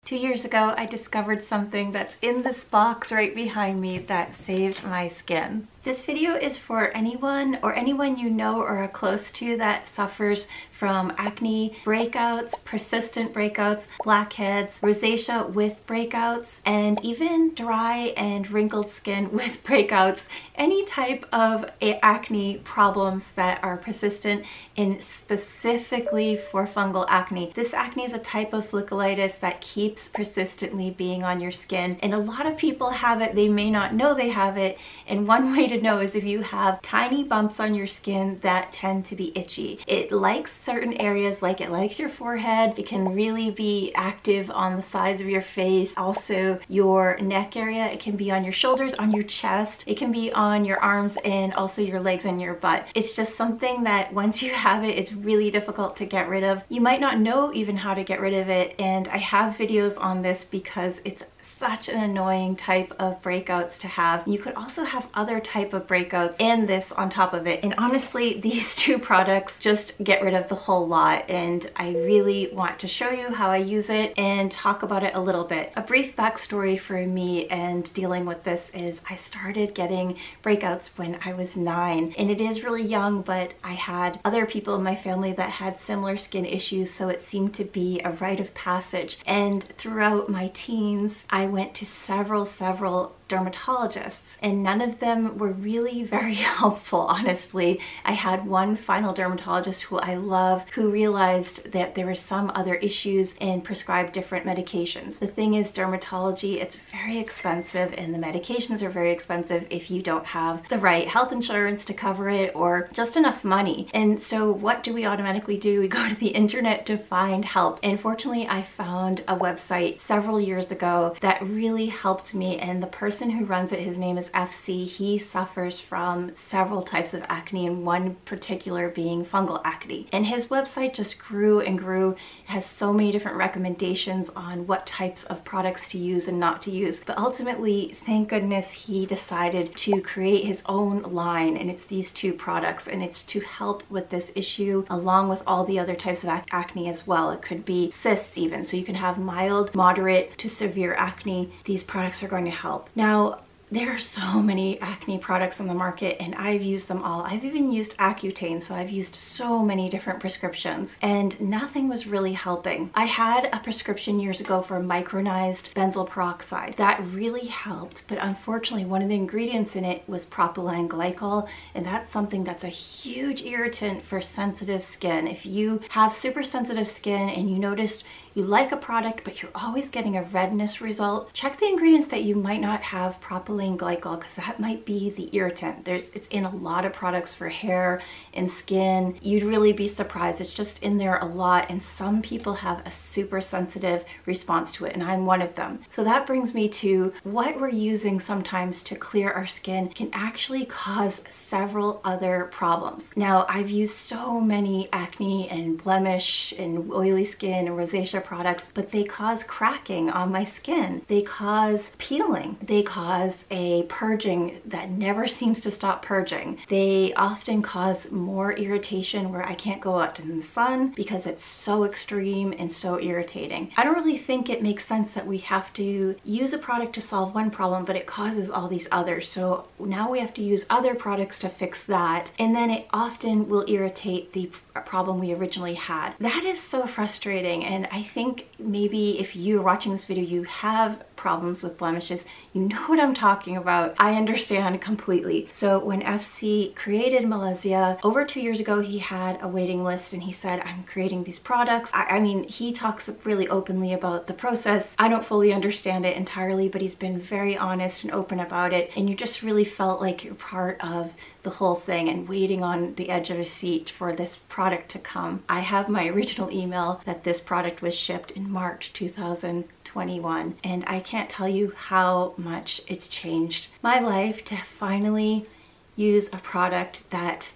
2 years ago, I discovered something that's in this box right behind me that saved my skin. This video is for anyone you know or are close to that suffers from acne, breakouts, persistent breakouts, blackheads, rosacea with breakouts, and even dry and wrinkled skin with breakouts. Any type of acne problems that are persistent, and specifically for fungal acne. This acne is a type of folliculitis that keeps persistently being on your skin, and a lot of people have it. They may not know they have it, and one way to know is if you have tiny bumps on your skin that tend to be itchy. It likes certain areas, like it likes your forehead. It can really be active on the sides of your face, also your neck area. It can be on your shoulders, on your chest. It can be on your arms and also your legs and your butt. It's just something that once you have it, it's really difficult to get rid of. You might not know even how to get rid of it, and I have videos on this because it's such an annoying type of breakouts to have. You could also have other type of breakouts and this on top of it. And honestly, these two products just get rid of the whole lot. And I really want to show you how I use it and talk about it a little bit. A brief backstory for me and dealing with this is I started getting breakouts when I was 9. And it is really young, but I had other people in my family that had similar skin issues, so it seemed to be a rite of passage. And throughout my teens, I went to several dermatologists, and none of them were really very helpful, honestly. I had one final dermatologist who I love, who realized that there were some other issues and prescribed different medications. The thing is, dermatology, it's very expensive, and the medications are very expensive if you don't have the right health insurance to cover it or just enough money. And so what do we automatically do? We go to the internet to find help. And fortunately, I found a website several years ago that really helped me, and the person who runs it, his name is FC. He suffers from several types of acne, and one particular being fungal acne. And his website just grew and grew. It has so many different recommendations on what types of products to use and not to use. But ultimately, thank goodness, he decided to create his own line, and it's these two products, and it's to help with this issue along with all the other types of acne as well. It could be cysts even, so you can have mild, moderate to severe acne. These products are going to help. Now, there are so many acne products on the market, and I've used them all. I've even used Accutane, so I've used so many different prescriptions, and nothing was really helping. I had a prescription years ago for micronized benzoyl peroxide. That really helped, but unfortunately one of the ingredients in it was propylene glycol, and that's something that's a huge irritant for sensitive skin. If you have super sensitive skin and you noticed you like a product but you're always getting a redness result, check the ingredients that you might not have propylene glycol, because that might be the irritant. It's in a lot of products for hair and skin. You'd really be surprised. It's just in there a lot, and some people have a super sensitive response to it, and I'm one of them. So that brings me to what we're using sometimes to clear our skin can actually cause several other problems. Now, I've used so many acne and blemish and oily skin and rosacea products, but they cause cracking on my skin. They cause peeling. They cause a purging that never seems to stop purging. They often cause more irritation where I can't go out in the sun because it's so extreme and so irritating. I don't really think it makes sense that we have to use a product to solve one problem, but it causes all these others. So now we have to use other products to fix that, and then it often will irritate the problem we originally had. That is so frustrating, and I think maybe if you're watching this video, you have problems with blemishes, you know what I'm talking about. I understand completely. So when FC created Malezia over 2 years ago, he had a waiting list, and he said, I'm creating these products. I mean, he talks really openly about the process. I don't fully understand it entirely, but he's been very honest and open about it, and you just really felt like you're part of the whole thing and waiting on the edge of a seat for this product to come. I have my original email that this product was shipped in March 2021, and I can't tell you how much it's changed my life to finally use a product that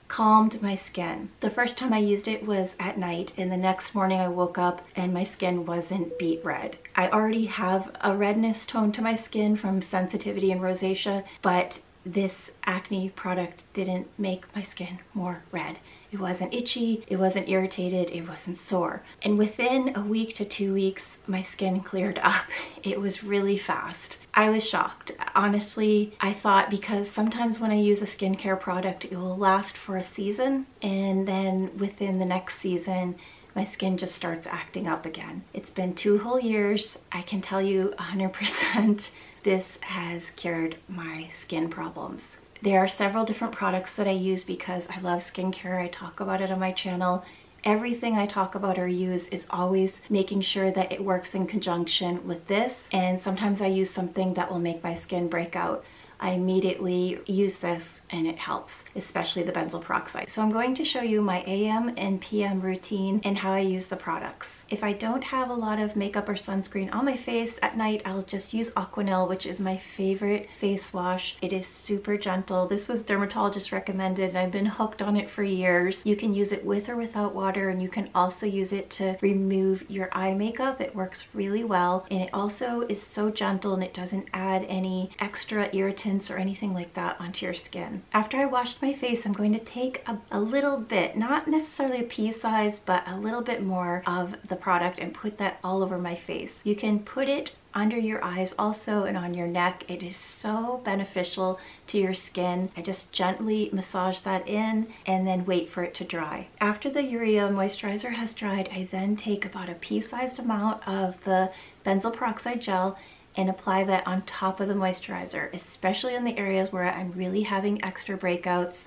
calmed my skin. The first time I used it was at night, and the next morning I woke up and my skin wasn't beet red. I already have a redness tone to my skin from sensitivity and rosacea, but this acne product didn't make my skin more red. It wasn't itchy, it wasn't irritated, it wasn't sore. And within a week to 2 weeks, my skin cleared up. It was really fast. I was shocked. Honestly, I thought because sometimes when I use a skincare product, it will last for a season, and then within the next season, my skin just starts acting up again. It's been 2 whole years. I can tell you 100% this has cured my skin problems. There are several different products that I use because I love skincare. I talk about it on my channel. Everything I talk about or use is always making sure that it works in conjunction with this. And sometimes I use something that will make my skin break out. I immediately use this and it helps, especially the benzoyl peroxide. So I'm going to show you my AM and PM routine and how I use the products. If I don't have a lot of makeup or sunscreen on my face at night, I'll just use Aquanil, which is my favorite face wash. It is super gentle. This was dermatologist recommended and I've been hooked on it for years. You can use it with or without water, and you can also use it to remove your eye makeup. It works really well, and it also is so gentle and it doesn't add any extra irritants or anything like that onto your skin. After I washed my face, I'm going to take a little bit, not necessarily a pea size, but a little bit more of the product and put that all over my face. You can put it under your eyes also and on your neck. It is so beneficial to your skin. I just gently massage that in and then wait for it to dry. After the urea moisturizer has dried, I then take about a pea-sized amount of the benzoyl peroxide gel and apply that on top of the moisturizer, especially in the areas where I'm really having extra breakouts.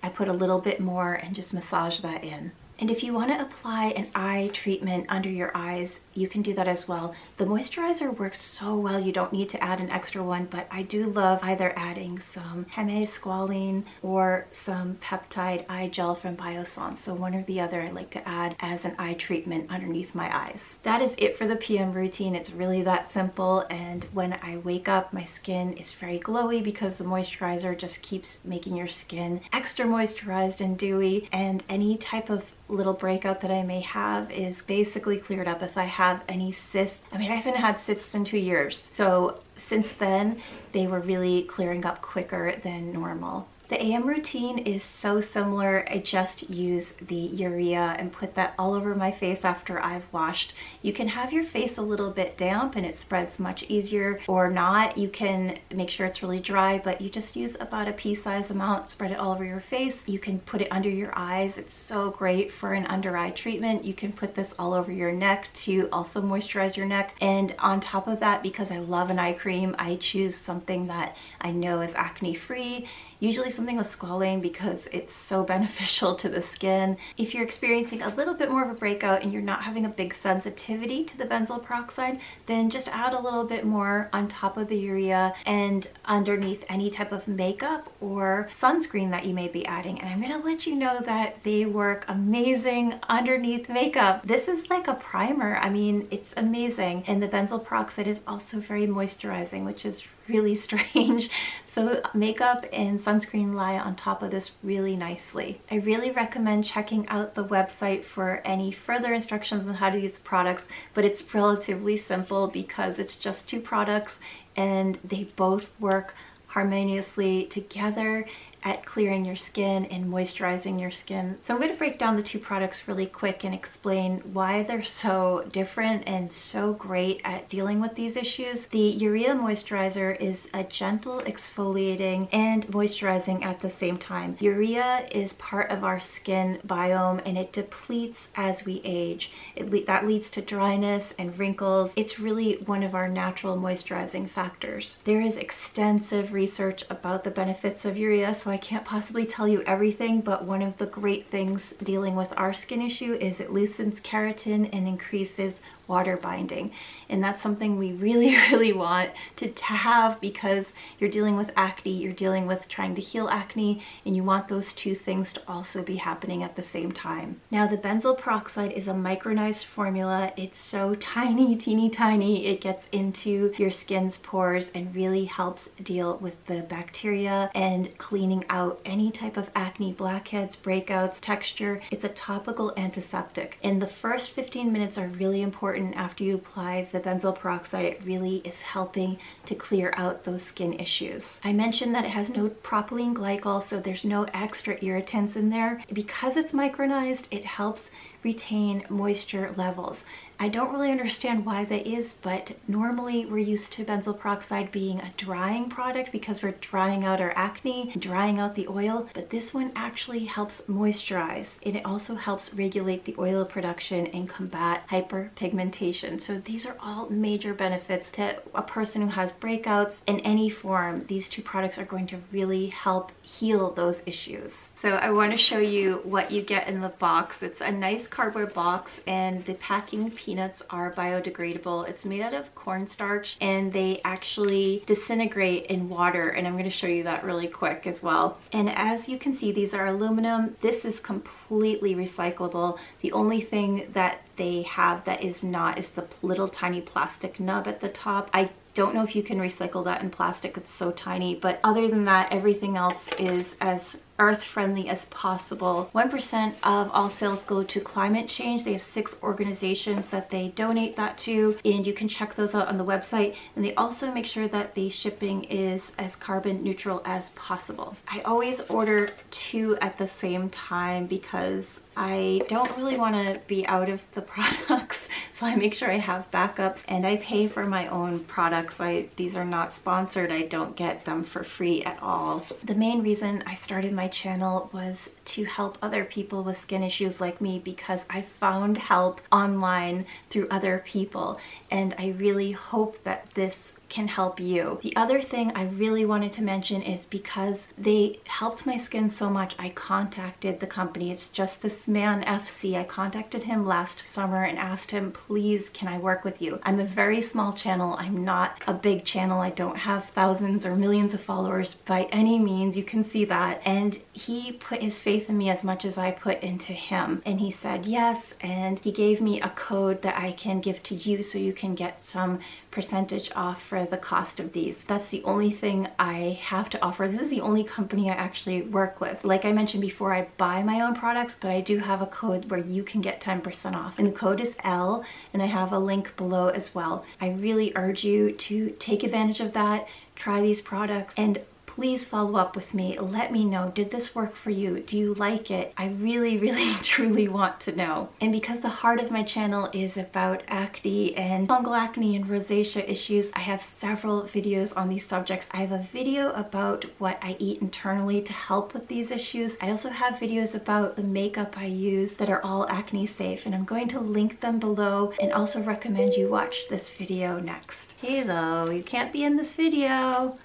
I put a little bit more and just massage that in. And if you want to apply an eye treatment under your eyes, you can do that as well. The moisturizer works so well, you don't need to add an extra one, but I do love either adding some heme or some peptide eye gel from Biossance. So one or the other I like to add as an eye treatment underneath my eyes. That is it for the PM routine. It's really that simple, and when I wake up, my skin is very glowy because the moisturizer just keeps making your skin extra moisturized and dewy, and any type of little breakout that I may have is basically cleared up. If I have any cysts, I mean, I haven't had cysts in 2 years. So since then, they were really clearing up quicker than normal. The AM routine is so similar. I just use the urea and put that all over my face after I've washed. You can have your face a little bit damp and it spreads much easier, or not. You can make sure it's really dry, but you just use about a pea-sized amount, spread it all over your face. You can put it under your eyes. It's so great for an under eye treatment. You can put this all over your neck to also moisturize your neck. And on top of that, because I love an eye cream, I choose something that I know is acne free. Usually something with squalane because it's so beneficial to the skin. If you're experiencing a little bit more of a breakout and you're not having a big sensitivity to the benzoyl peroxide, then just add a little bit more on top of the urea and underneath any type of makeup or sunscreen that you may be adding. And I'm gonna let you know that they work amazing underneath makeup. This is like a primer. I mean, it's amazing. And the benzoyl peroxide is also very moisturizing, which is really strange. So makeup and sunscreen lie on top of this really nicely. I really recommend checking out the website for any further instructions on how to use the products, but it's relatively simple because it's just 2 products and they both work harmoniously together at clearing your skin and moisturizing your skin. So I'm going to break down the 2 products really quick and explain why they're so different and so great at dealing with these issues. The urea moisturizer is a gentle exfoliating and moisturizing at the same time. Urea is part of our skin biome and it depletes as we age. That leads to dryness and wrinkles. It's really one of our natural moisturizing factors. There is extensive research about the benefits of urea, so I can't possibly tell you everything, but one of the great things dealing with our skin issue is it loosens keratin and increases water binding. And that's something we really want to have because you're dealing with acne, you're dealing with trying to heal acne, and you want those 2 things to also be happening at the same time. Now, the benzoyl peroxide is a micronized formula. It's so tiny, teeny tiny. It gets into your skin's pores and really helps deal with the bacteria and cleaning out any type of acne, blackheads, breakouts, texture. It's a topical antiseptic. And the first 15 minutes are really important important after you apply the benzoyl peroxide. It really is helping to clear out those skin issues. I mentioned that it has no propylene glycol, so there's no extra irritants in there. Because it's micronized, it helps retain moisture levels. I don't really understand why that is, but normally we're used to benzoyl peroxide being a drying product because we're drying out our acne, drying out the oil, but this one actually helps moisturize, and it also helps regulate the oil production and combat hyperpigmentation. So these are all major benefits to a person who has breakouts in any form. These two products are going to really help heal those issues. So I want to show you what you get in the box. It's a nice cardboard box, and the packing peanuts are biodegradable. It's made out of cornstarch, and they actually disintegrate in water, and I'm going to show you that really quick as well. And as you can see, these are aluminum. This is completely recyclable. The only thing that they have that is not is the little tiny plastic nub at the top. I don't know if you can recycle that in plastic, it's so tiny, but other than that, everything else is as earth-friendly as possible. 1% of all sales go to climate change. They have 6 organizations that they donate that to, and you can check those out on the website. And they also make sure that the shipping is as carbon neutral as possible. I always order 2 at the same time because I don't really want to be out of the products, so I make sure I have backups, and I pay for my own products. These are not sponsored. I don't get them for free at all. The main reason I started my channel was to help other people with skin issues like me, because I found help online through other people, and I really hope that this can help you. The other thing I really wanted to mention is because they helped my skin so much, I contacted the company. It's Just This Man FC. I contacted him last summer and asked him, please, can I work with you? I'm a very small channel. I'm not a big channel. I don't have thousands or millions of followers by any means. You can see that. And he put his faith in me as much as I put into him. And he said yes, and he gave me a code that I can give to you so you can get some percentage off for the cost of these. That's the only thing I have to offer. This is the only company I actually work with. Like I mentioned before, I buy my own products, but I do have a code where you can get 10% off. And the code is L, and I have a link below as well. I really urge you to take advantage of that, try these products, and please follow up with me. Let me know, did this work for you? Do you like it? I really, really, truly want to know. And because the heart of my channel is about acne and fungal acne and rosacea issues, I have several videos on these subjects. I have a video about what I eat internally to help with these issues. I also have videos about the makeup I use that are all acne safe, and I'm going to link them below, and also recommend you watch this video next. Hello, you can't be in this video.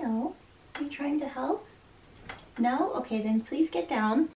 No. Are you trying to help? No? Okay, then please get down.